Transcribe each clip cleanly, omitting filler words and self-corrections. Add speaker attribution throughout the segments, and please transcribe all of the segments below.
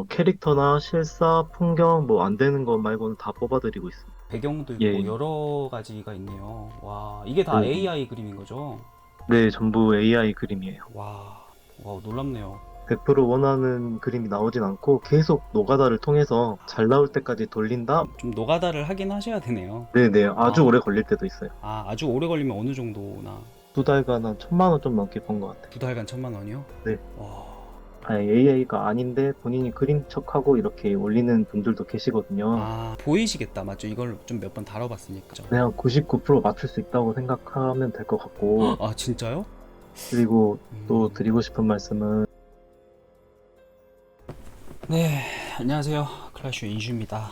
Speaker 1: 캐릭터나 실사, 풍경 뭐 안 되는 것 말고는 다 뽑아드리고 있습니다.
Speaker 2: 배경도 있고
Speaker 1: 예,
Speaker 2: 여러 가지가 있네요. 와, 이게 다
Speaker 1: 네,
Speaker 2: AI 그림인 거죠?
Speaker 1: 네, 전부 AI 그림이에요.
Speaker 2: 와, 와, 놀랍네요.
Speaker 1: 100% 원하는 그림이 나오진 않고 계속 노가다를 통해서 잘 나올 때까지 돌린다?
Speaker 2: 좀 노가다를 하긴 하셔야 되네요.
Speaker 1: 네네, 아주
Speaker 2: 아,
Speaker 1: 오래 걸릴 때도 있어요.
Speaker 2: 아주 오래 걸리면 어느 정도나?
Speaker 1: 2달간 한 1,000만 원 좀 넘게 번 것 같아요.
Speaker 2: 2달간 1,000만 원이요?
Speaker 1: 네,
Speaker 2: 와,
Speaker 1: 아니, AI가 아닌데 본인이 그린 척하고 이렇게 올리는 분들도 계시거든요.
Speaker 2: 보이시겠다. 맞죠? 이걸 좀 몇 번 다뤄봤으니까. 그죠?
Speaker 1: 그냥 99% 맞출 수 있다고 생각하면 될 것 같고,
Speaker 2: 아, 진짜요?
Speaker 1: 그리고 또
Speaker 2: 음,
Speaker 1: 드리고 싶은 말씀은
Speaker 2: 네, 안녕하세요. 클래슈 인슈입니다.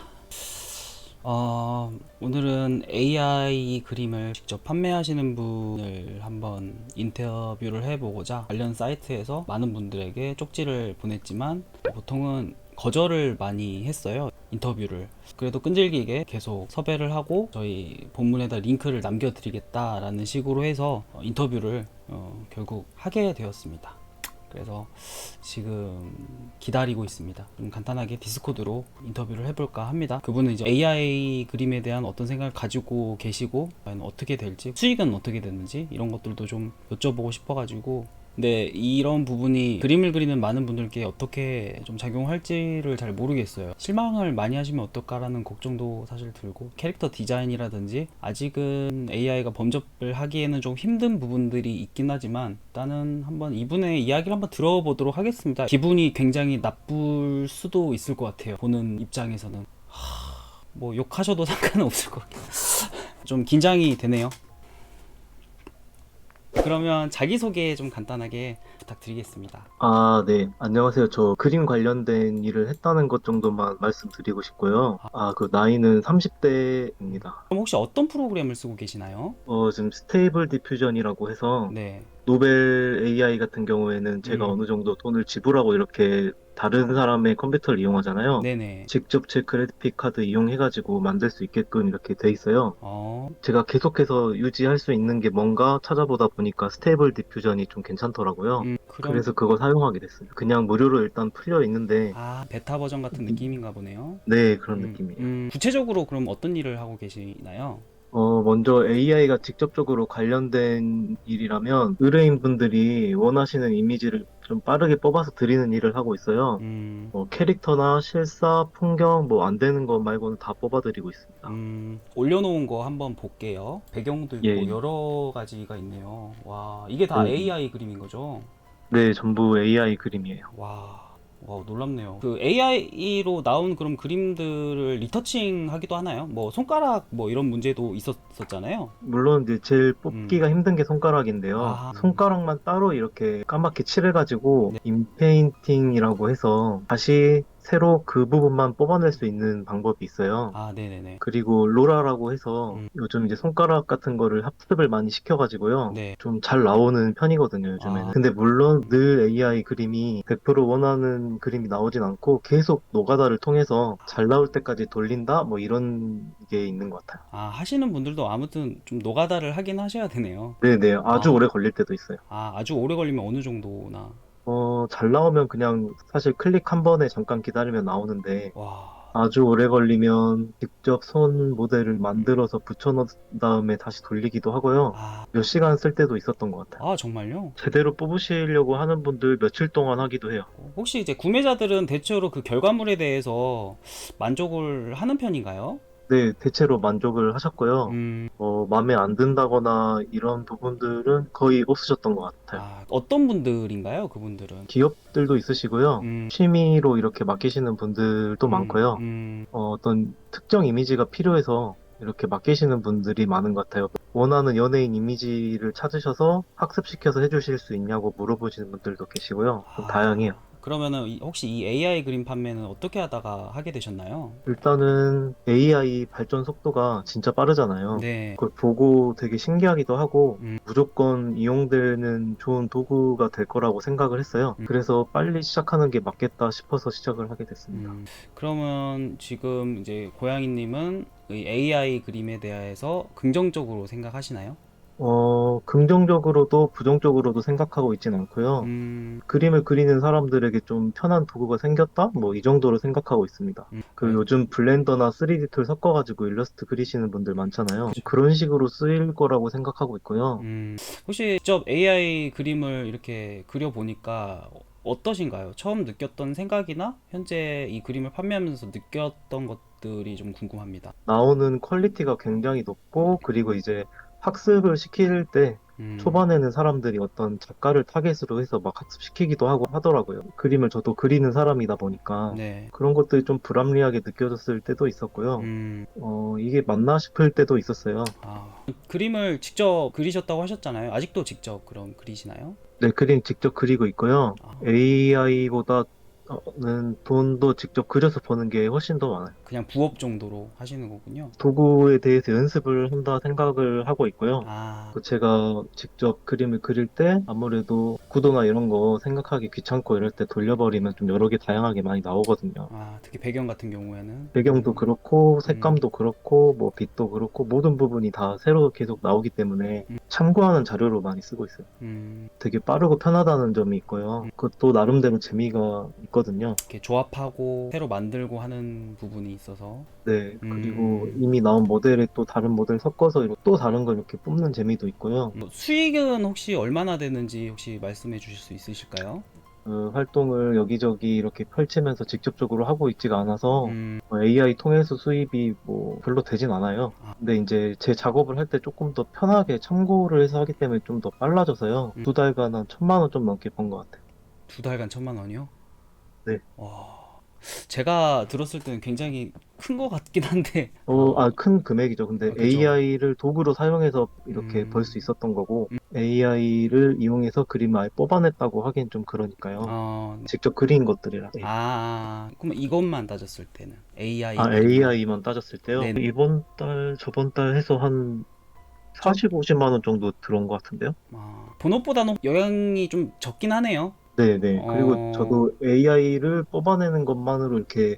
Speaker 2: 오늘은 AI 그림을 직접 판매하시는 분을 한번 인터뷰를 해보고자 관련 사이트에서 많은 분들에게 쪽지를 보냈지만 보통은 거절을 많이 했어요. 인터뷰를. 그래도 끈질기게 계속 섭외를 하고 저희 본문에다 링크를 남겨드리겠다라는 식으로 해서 인터뷰를 결국 하게 되었습니다. 그래서 지금 기다리고 있습니다. 좀 간단하게 디스코드로 인터뷰를 해볼까 합니다. 그분은 이제 AI 그림에 대한 어떤 생각을 가지고 계시고 과연 어떻게 될지, 수익은 어떻게 되는지 이런 것들도 좀 여쭤보고 싶어가지고, 근데 이런 부분이 그림을 그리는 많은 분들께 어떻게 좀 작용할지를 잘 모르겠어요. 실망을 많이 하시면 어떨까라는 걱정도 사실 들고, 캐릭터 디자인이라든지 아직은 AI가 범접을 하기에는 좀 힘든 부분들이 있긴 하지만 일단은 한번 이분의 이야기를 한번 들어보도록 하겠습니다. 기분이 굉장히 나쁠 수도 있을 것 같아요. 보는 입장에서는 뭐 욕하셔도 상관은 없을 것 같아요. 좀 긴장이 되네요. 그러면 자기소개 좀 간단하게 부탁드리겠습니다.
Speaker 1: 아, 네. 안녕하세요. 저 그림 관련된 일을 했다는 것 정도만 말씀드리고 싶고요. 그 나이는 30대입니다.
Speaker 2: 그럼 혹시 어떤 프로그램을 쓰고 계시나요?
Speaker 1: 지금 스테이블 디퓨전이라고 해서
Speaker 2: 네.
Speaker 1: 노벨 AI 같은 경우에는 제가
Speaker 2: 음,
Speaker 1: 어느 정도 돈을 지불하고 이렇게 다른 사람의 컴퓨터를 이용하잖아요.
Speaker 2: 네네.
Speaker 1: 직접 제 그래픽 카드 이용해가지고 만들 수 있게끔 이렇게 돼 있어요.
Speaker 2: 어,
Speaker 1: 제가 계속해서 유지할 수 있는 게 뭔가 찾아보다 보니까 스테이블 디퓨전이 좀 괜찮더라고요.
Speaker 2: 그럼,
Speaker 1: 그래서 그거 사용하게 됐어요. 그냥 무료로 일단 풀려 있는데,
Speaker 2: 베타 버전 같은 느낌인가 보네요.
Speaker 1: 네, 그런 느낌이에요.
Speaker 2: 구체적으로 그럼 어떤 일을 하고 계시나요?
Speaker 1: 먼저 AI가 직접적으로 관련된 일이라면 의뢰인분들이 원하시는 이미지를 좀 빠르게 뽑아서 드리는 일을 하고 있어요.
Speaker 2: 음,
Speaker 1: 캐릭터나 실사, 풍경 뭐 안 되는 것 말고는 다 뽑아드리고 있습니다.
Speaker 2: 올려놓은 거 한번 볼게요. 배경도 있고
Speaker 1: 예,
Speaker 2: 여러 가지가 있네요. 와, 이게 다
Speaker 1: 네,
Speaker 2: AI 그림인 거죠?
Speaker 1: 네, 전부 AI 그림이에요.
Speaker 2: 와, 놀랍네요. 그 AI로 나온 그런 그림들을 리터칭 하기도 하나요? 뭐 손가락 뭐 이런 문제도 있었잖아요.
Speaker 1: 물론 이제 제일
Speaker 2: 음,
Speaker 1: 뽑기가 힘든 게 손가락인데요.
Speaker 2: 아,
Speaker 1: 손가락만 따로 이렇게 까맣게 칠해가지고
Speaker 2: 네.
Speaker 1: 인페인팅이라고 해서 다시 새로 그 부분만 뽑아낼 수 있는 방법이 있어요.
Speaker 2: 네네네.
Speaker 1: 그리고 로라라고 해서
Speaker 2: 음,
Speaker 1: 요즘 이제 손가락 같은 거를 학습을 많이 시켜가지고요.
Speaker 2: 네.
Speaker 1: 좀 잘 나오는 편이거든요, 요즘에는.
Speaker 2: 아,
Speaker 1: 근데 물론 늘 AI 그림이 100% 원하는 그림이 나오진 않고 계속 노가다를 통해서 잘 나올 때까지 돌린다? 뭐 이런 게 있는 것 같아요.
Speaker 2: 하시는 분들도 아무튼 좀 노가다를 하긴 하셔야 되네요.
Speaker 1: 네네, 아주
Speaker 2: 아,
Speaker 1: 오래 걸릴 때도 있어요.
Speaker 2: 아주 오래 걸리면 어느 정도나.
Speaker 1: 잘 나오면 그냥 사실 클릭 한 번에 잠깐 기다리면 나오는데
Speaker 2: 와,
Speaker 1: 아주 오래 걸리면 직접 손 모델을 만들어서 붙여넣은 다음에 다시 돌리기도 하고요.
Speaker 2: 아,
Speaker 1: 몇 시간 쓸 때도 있었던 것 같아요.
Speaker 2: 정말요?
Speaker 1: 제대로 뽑으시려고 하는 분들 며칠 동안 하기도 해요.
Speaker 2: 혹시 이제 구매자들은 대체로 그 결과물에 대해서 만족을 하는 편인가요?
Speaker 1: 네, 대체로 만족을 하셨고요.
Speaker 2: 음,
Speaker 1: 마음에 안 든다거나 이런 부분들은 거의 없으셨던 것 같아요.
Speaker 2: 어떤 분들인가요? 그분들은?
Speaker 1: 기업들도 있으시고요.
Speaker 2: 음,
Speaker 1: 취미로 이렇게 맡기시는 분들도 많고요. 어떤 특정 이미지가 필요해서 이렇게 맡기시는 분들이 많은 것 같아요. 원하는 연예인 이미지를 찾으셔서 학습시켜서 해주실 수 있냐고 물어보시는 분들도 계시고요. 좀 다양해요.
Speaker 2: 그러면은 혹시 이 AI 그림 판매는 어떻게 하다가 하게 되셨나요?
Speaker 1: 일단은 AI 발전 속도가 진짜 빠르잖아요.
Speaker 2: 네.
Speaker 1: 그걸 보고 되게 신기하기도 하고
Speaker 2: 음,
Speaker 1: 무조건 이용되는 좋은 도구가 될 거라고 생각을 했어요.
Speaker 2: 음,
Speaker 1: 그래서 빨리 시작하는 게 맞겠다 싶어서 시작을 하게 됐습니다.
Speaker 2: 그러면 지금 이제 고양이님은 이 AI 그림에 대해서 긍정적으로 생각하시나요?
Speaker 1: 긍정적으로도 부정적으로도 생각하고 있진 않고요.
Speaker 2: 음,
Speaker 1: 그림을 그리는 사람들에게 좀 편한 도구가 생겼다? 뭐 이 정도로 생각하고 있습니다. 그
Speaker 2: 알-
Speaker 1: 요즘 블렌더나 3D 툴 섞어가지고 일러스트 그리시는 분들 많잖아요.
Speaker 2: 그쵸.
Speaker 1: 그런 식으로 쓰일 거라고 생각하고 있고요.
Speaker 2: 혹시 직접 AI 그림을 이렇게 그려보니까 어떠신가요? 처음 느꼈던 생각이나 현재 이 그림을 판매하면서 느꼈던 것들이 좀 궁금합니다.
Speaker 1: 나오는 퀄리티가 굉장히 높고, 그리고 이제 학습을 시킬 때
Speaker 2: 음,
Speaker 1: 초반에는 사람들이 어떤 작가를 타겟으로 해서 막 학습시키기도 하고 하더라고요. 그림을 저도 그리는 사람이다 보니까
Speaker 2: 네.
Speaker 1: 그런 것들이 좀 불합리하게 느껴졌을 때도 있었고요.
Speaker 2: 음,
Speaker 1: 이게 맞나 싶을 때도 있었어요.
Speaker 2: 그림을 직접 그리셨다고 하셨잖아요. 아직도 직접 그럼 그리시나요?
Speaker 1: 네, 그림 직접 그리고 있고요.
Speaker 2: 아,
Speaker 1: AI보다는 돈도 직접 그려서 버는 게 훨씬 더 많아요.
Speaker 2: 그냥 부업 정도로 하시는 거군요.
Speaker 1: 도구에 대해서 연습을 한다 생각을 하고 있고요.
Speaker 2: 아,
Speaker 1: 그 제가 직접 그림을 그릴 때 아무래도 구도나 이런 거 생각하기 귀찮고 이럴 때 돌려버리면 좀 여러 개 다양하게 많이 나오거든요.
Speaker 2: 특히 배경 같은 경우에는
Speaker 1: 배경도 그렇고
Speaker 2: 음,
Speaker 1: 색감도 그렇고 뭐 빛도 그렇고 모든 부분이 다 새로 계속 나오기 때문에 참고하는 자료로 많이 쓰고 있어요.
Speaker 2: 음,
Speaker 1: 되게 빠르고 편하다는 점이 있고요. 그것도 나름대로 재미가 있거든요.
Speaker 2: 이렇게 조합하고 새로 만들고 하는 부분이 있어서
Speaker 1: 네, 그리고
Speaker 2: 음,
Speaker 1: 이미 나온 모델에 또 다른 모델 섞어서 또 다른 걸 이렇게 뽑는 재미도 있고요.
Speaker 2: 뭐 수익은 혹시 얼마나 되는지 혹시 말씀해 주실 수 있으실까요?
Speaker 1: 그 활동을 여기저기 이렇게 펼치면서 직접적으로 하고 있지가 않아서
Speaker 2: 음,
Speaker 1: AI 통해서 수입이 뭐 별로 되진 않아요.
Speaker 2: 아,
Speaker 1: 근데 이제 제 작업을 할 때 조금 더 편하게 참고를 해서 하기 때문에 좀 더 빨라져서요. 두 달간 한 1,000만 원 좀 넘게 번 것 같아요.
Speaker 2: 두 달간 1,000만 원이요?
Speaker 1: 네.
Speaker 2: 와, 제가 들었을 때는 굉장히 큰 것 같긴 한데,
Speaker 1: 큰 금액이죠. 근데
Speaker 2: 그죠?
Speaker 1: AI를 도구로 사용해서 이렇게 벌 수
Speaker 2: 음,
Speaker 1: 있었던 거고, AI를 이용해서 그림을 아예 뽑아냈다고 하기엔 좀 그러니까요.
Speaker 2: 네.
Speaker 1: 직접 그린 것들이라. 예.
Speaker 2: 그럼 이것만 따졌을 때는 AI 그림만.
Speaker 1: AI만 따졌을 때요.
Speaker 2: 네,
Speaker 1: 이번 달, 저번 달 해서 한
Speaker 2: 좀,
Speaker 1: 40, 50만 원 정도 들어온 것 같은데요?
Speaker 2: 본업보다는 영향이 좀 적긴 하네요.
Speaker 1: 네네. 그리고
Speaker 2: 어,
Speaker 1: 저도 AI를 뽑아내는 것만으로 이렇게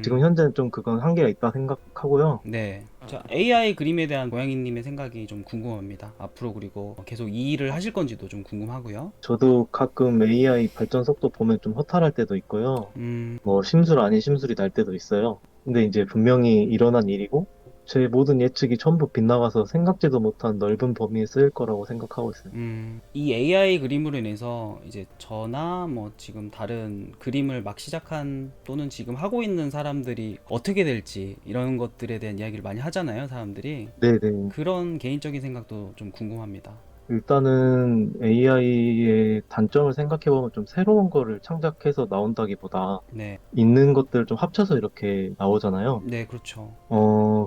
Speaker 1: 지금
Speaker 2: 음,
Speaker 1: 현재는 좀 그건 한계가 있다 생각하고요.
Speaker 2: 네. 자, AI 그림에 대한 고양이님의 생각이 좀 궁금합니다. 앞으로 그리고 계속 이 일을 하실 건지도 좀 궁금하고요.
Speaker 1: 저도 가끔 AI 발전 속도 보면 좀 허탈할 때도 있고요.
Speaker 2: 음,
Speaker 1: 뭐 심술 아닌 심술이 날 때도 있어요. 근데 이제 분명히 일어난 일이고 제 모든 예측이 전부 빗나가서 생각지도 못한 넓은 범위에 쓰일 거라고 생각하고 있어요.
Speaker 2: 이 AI 그림으로 인해서 이제 저나 뭐 지금 다른 그림을 막 시작한 또는 지금 하고 있는 사람들이 어떻게 될지 이런 것들에 대한 이야기를 많이 하잖아요, 사람들이.
Speaker 1: 네네.
Speaker 2: 그런 개인적인 생각도 좀 궁금합니다.
Speaker 1: 일단은 AI의 단점을 생각해보면 좀 새로운 거를 창작해서 나온다기보다
Speaker 2: 네.
Speaker 1: 있는 것들을 좀 합쳐서 이렇게 나오잖아요.
Speaker 2: 네, 그렇죠.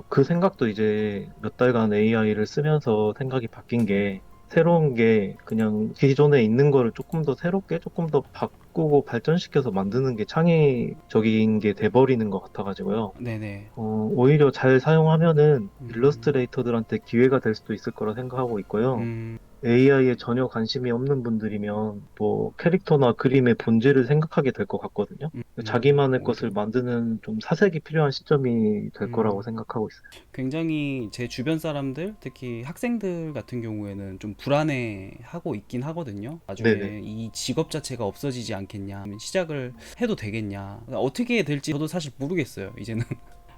Speaker 1: 그 생각도 이제 몇 달간 AI를 쓰면서 생각이 바뀐 게 새로운 게 그냥 기존에 있는 거를 조금 더 새롭게 조금 더 바꾸고 발전시켜서 만드는 게 창의적인 게 돼버리는 것 같아가지고요.
Speaker 2: 네네.
Speaker 1: 오히려 잘 사용하면은
Speaker 2: 음,
Speaker 1: 일러스트레이터들한테 기회가 될 수도 있을 거라 생각하고 있고요.
Speaker 2: 음,
Speaker 1: AI에 전혀 관심이 없는 분들이면 뭐 캐릭터나 그림의 본질을 생각하게 될 것 같거든요. 자기만의 것을
Speaker 2: 오히려.
Speaker 1: 만드는 좀 사색이 필요한 시점이 될 거라고
Speaker 2: 음,
Speaker 1: 생각하고 있어요.
Speaker 2: 굉장히 제 주변 사람들, 특히 학생들 같은 경우에는 좀 불안해 하고 있긴 하거든요.
Speaker 1: 네네.
Speaker 2: 나중에 이 직업 자체가 없어지지 않겠냐, 아니면 시작을 해도 되겠냐. 어떻게 될지 저도 사실 모르겠어요, 이제는.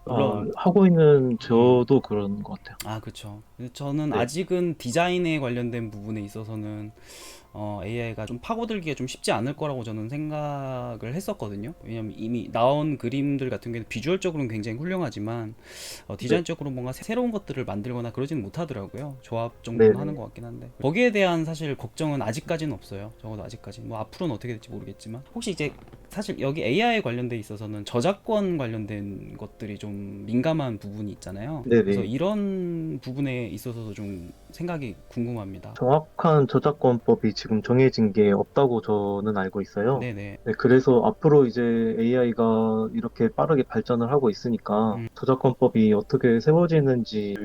Speaker 2: 물론,
Speaker 1: 하고 있는
Speaker 2: 음,
Speaker 1: 저도 그런 것 같아요.
Speaker 2: 그렇죠. 저는
Speaker 1: 네.
Speaker 2: 아직은 디자인에 관련된 부분에 있어서는 AI가 좀 파고들기가 좀 쉽지 않을 거라고 저는 생각을 했었거든요. 왜냐면 이미 나온 그림들 같은 경우는 비주얼적으로는 굉장히 훌륭하지만
Speaker 1: 네.
Speaker 2: 디자인적으로 뭔가 새로운 것들을 만들거나 그러지는 못하더라고요. 조합 정도는 하는
Speaker 1: 네네.
Speaker 2: 것 같긴 한데 거기에 대한 사실 걱정은 아직까지는 없어요. 적어도 아직까지. 뭐 앞으로는 어떻게 될지 모르겠지만 혹시 이제 사실 여기 AI 관련돼 있어서는 저작권 관련된 것들이 좀 민감한 부분이 있잖아요. 그래서
Speaker 1: 네네.
Speaker 2: 이런 부분에 있어서도 좀 생각이 궁금합니다.
Speaker 1: 정확한 저작권법이 지금 정해진 게 없다고 저는 알고 있어요.
Speaker 2: 네네.
Speaker 1: 네, 그래서 앞으로 이제 AI가 이렇게 빠르게 발전을 하고 있으니까 저작권법이 어떻게 세워지는지에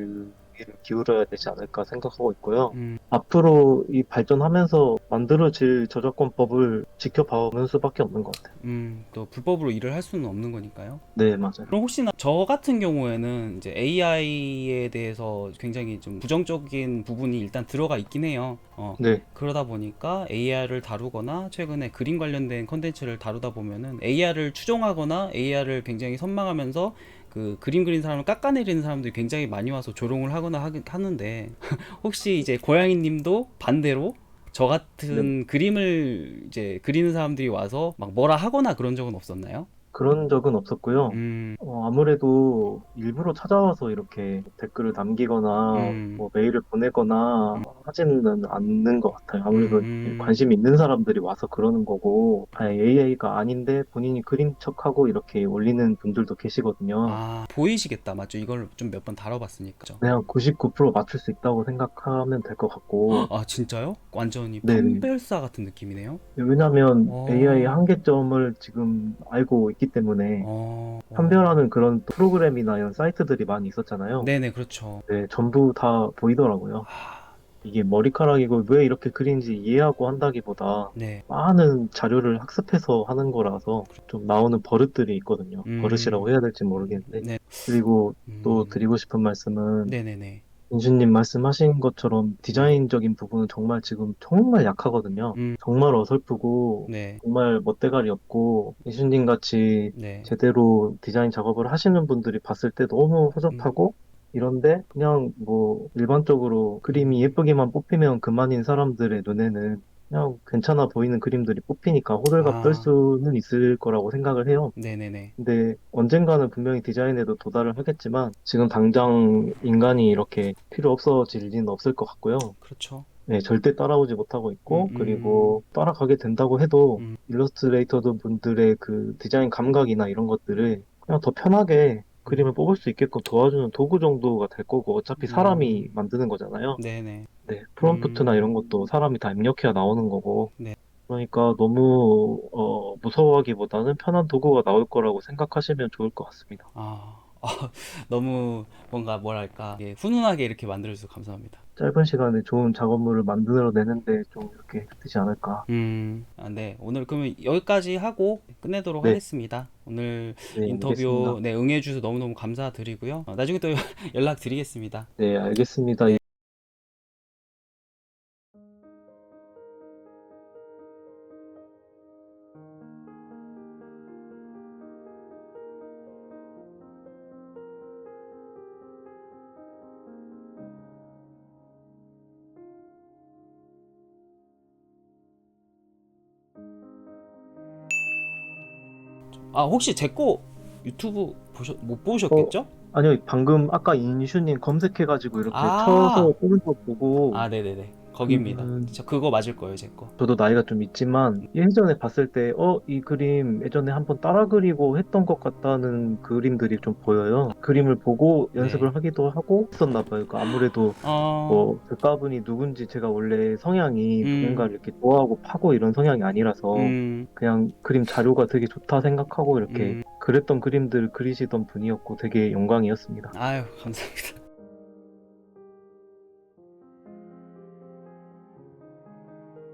Speaker 1: 주의를 기울여야 되지 않을까 생각하고 있고요.
Speaker 2: 음,
Speaker 1: 앞으로 이 발전하면서 만들어질 저작권법을 지켜봐오는 수밖에 없는 것 같아요.
Speaker 2: 또 불법으로 일을 할 수는 없는 거니까요.
Speaker 1: 네, 맞아요.
Speaker 2: 그럼 혹시나 저 같은 경우에는 이제 AI에 대해서 굉장히 좀 부정적인 부분이 일단 들어가 있긴 해요.
Speaker 1: 네,
Speaker 2: 그러다 보니까 AI를 다루거나 최근에 그림 관련된 컨텐츠를 다루다 보면은 AI를 추종하거나 AI를 굉장히 선망하면서 그 그림 그린 사람을 깎아내리는 사람들이 굉장히 많이 와서 조롱을 하거나 하는데 혹시 이제 고양이 님도 반대로 저
Speaker 1: 네.
Speaker 2: 같은 그림을 이제 그리는 사람들이 와서 막 뭐라 하거나 그런 적은 없었나요?
Speaker 1: 그런 적은 없었고요.
Speaker 2: 음,
Speaker 1: 아무래도 일부러 찾아와서 이렇게 댓글을 남기거나
Speaker 2: 음,
Speaker 1: 뭐 메일을 보내거나 하지는 않는 것 같아요. 아무래도
Speaker 2: 음.
Speaker 1: 관심 있는 사람들이 와서 그러는 거고, AI가 아닌데 본인이 그린 척하고 이렇게 올리는 분들도 계시거든요.
Speaker 2: 아, 보이시겠다. 맞죠? 이걸 좀 몇 번 다뤄봤으니까. 그죠?
Speaker 1: 그냥 99% 맞출 수 있다고 생각하면 될 것 같고,
Speaker 2: 아, 진짜요? 완전히
Speaker 1: 네네.
Speaker 2: 판별사 같은 느낌이네요?
Speaker 1: 왜냐하면 AI 의
Speaker 2: 어,
Speaker 1: 한계점을 지금 알고 있기 때문에
Speaker 2: 어.
Speaker 1: 판별하는 그런 프로그램이나 이런 사이트들이 많이 있었잖아요.
Speaker 2: 네네, 그렇죠.
Speaker 1: 네, 전부 다 보이더라고요.
Speaker 2: 아,
Speaker 1: 이게 머리카락이고 왜 이렇게 그린지 이해하고 한다기보다
Speaker 2: 네.
Speaker 1: 많은 자료를 학습해서 하는 거라서 좀 나오는 버릇들이 있거든요. 버릇이라고
Speaker 2: 음,
Speaker 1: 해야 될지 모르겠는데.
Speaker 2: 네.
Speaker 1: 그리고 또
Speaker 2: 음,
Speaker 1: 드리고 싶은 말씀은
Speaker 2: 네네네.
Speaker 1: 인수님 말씀하신 것처럼
Speaker 2: 네.
Speaker 1: 디자인적인 부분은 정말 지금 정말 약하거든요.
Speaker 2: 음,
Speaker 1: 정말 어설프고
Speaker 2: 네.
Speaker 1: 정말 멋대가리 없고 인수님 같이
Speaker 2: 네.
Speaker 1: 제대로 디자인 작업을 하시는 분들이 봤을 때 너무
Speaker 2: 음,
Speaker 1: 허접하고 이런데 그냥 뭐 일반적으로 그림이
Speaker 2: 음.
Speaker 1: 예쁘게만 뽑히면 그만인 사람들의 눈에는 그냥 괜찮아 보이는 그림들이 뽑히니까 호들갑 떨
Speaker 2: 아,
Speaker 1: 수는 있을 거라고 생각을 해요.
Speaker 2: 네네네.
Speaker 1: 근데 언젠가는 분명히 디자인에도 도달을 하겠지만 지금 당장 인간이 이렇게 필요 없어질 리는 없을 것 같고요.
Speaker 2: 그렇죠.
Speaker 1: 네, 절대 따라오지 못하고
Speaker 2: 음,
Speaker 1: 있고
Speaker 2: 음,
Speaker 1: 그리고 따라가게 된다고 해도
Speaker 2: 음,
Speaker 1: 일러스트레이터 분들의 그 디자인 감각이나 이런 것들을 그냥 더 편하게 그림을 뽑을 수 있게끔 도와주는 도구 정도가 될 거고 어차피 사람이
Speaker 2: 음,
Speaker 1: 만드는 거잖아요.
Speaker 2: 네네.
Speaker 1: 네, 프롬프트나
Speaker 2: 음,
Speaker 1: 이런 것도 사람이 다 입력해야 나오는 거고
Speaker 2: 네.
Speaker 1: 그러니까 너무 무서워하기보다는 편한 도구가 나올 거라고 생각하시면 좋을 것 같습니다.
Speaker 2: 너무 뭔가 뭐랄까, 예, 훈훈하게 이렇게 만들어주셔서 감사합니다.
Speaker 1: 짧은 시간에 좋은 작업물을 만들어내는데 좀 이렇게 되지 않을까.
Speaker 2: 네. 오늘 그러면 여기까지 하고 끝내도록
Speaker 1: 네,
Speaker 2: 하겠습니다. 오늘
Speaker 1: 네, 알겠습니다.
Speaker 2: 인터뷰, 네, 응해주셔서 너무너무 감사드리고요. 나중에 또 연락드리겠습니다.
Speaker 1: 네, 알겠습니다.
Speaker 2: 네. 혹시 제 거 유튜브 못
Speaker 1: 어,
Speaker 2: 보셨겠죠?
Speaker 1: 아니요, 방금 아까 인슈님 검색해가지고 이렇게 쳐서
Speaker 2: 아,
Speaker 1: 뜨는 거 보고,
Speaker 2: 네네네. 거기입니다.
Speaker 1: 그,
Speaker 2: 저 그거 맞을 거예요, 제 거.
Speaker 1: 저도 나이가 좀 있지만, 예전에 봤을 때, 이 그림 예전에 한번 따라 그리고 했던 것 같다는 그림들이 좀 보여요. 그림을 보고
Speaker 2: 네.
Speaker 1: 연습을 하기도 하고 했었나 봐요. 그러니까 아무래도
Speaker 2: 어,
Speaker 1: 뭐 작가분이 누군지 제가 원래 성향이
Speaker 2: 음,
Speaker 1: 누군가를 이렇게 좋아하고 파고 이런 성향이 아니라서
Speaker 2: 음,
Speaker 1: 그냥 그림 자료가 되게 좋다 생각하고 이렇게
Speaker 2: 음.
Speaker 1: 그랬던 그림들 그리시던 분이었고 되게 영광이었습니다.
Speaker 2: 아유, 감사합니다.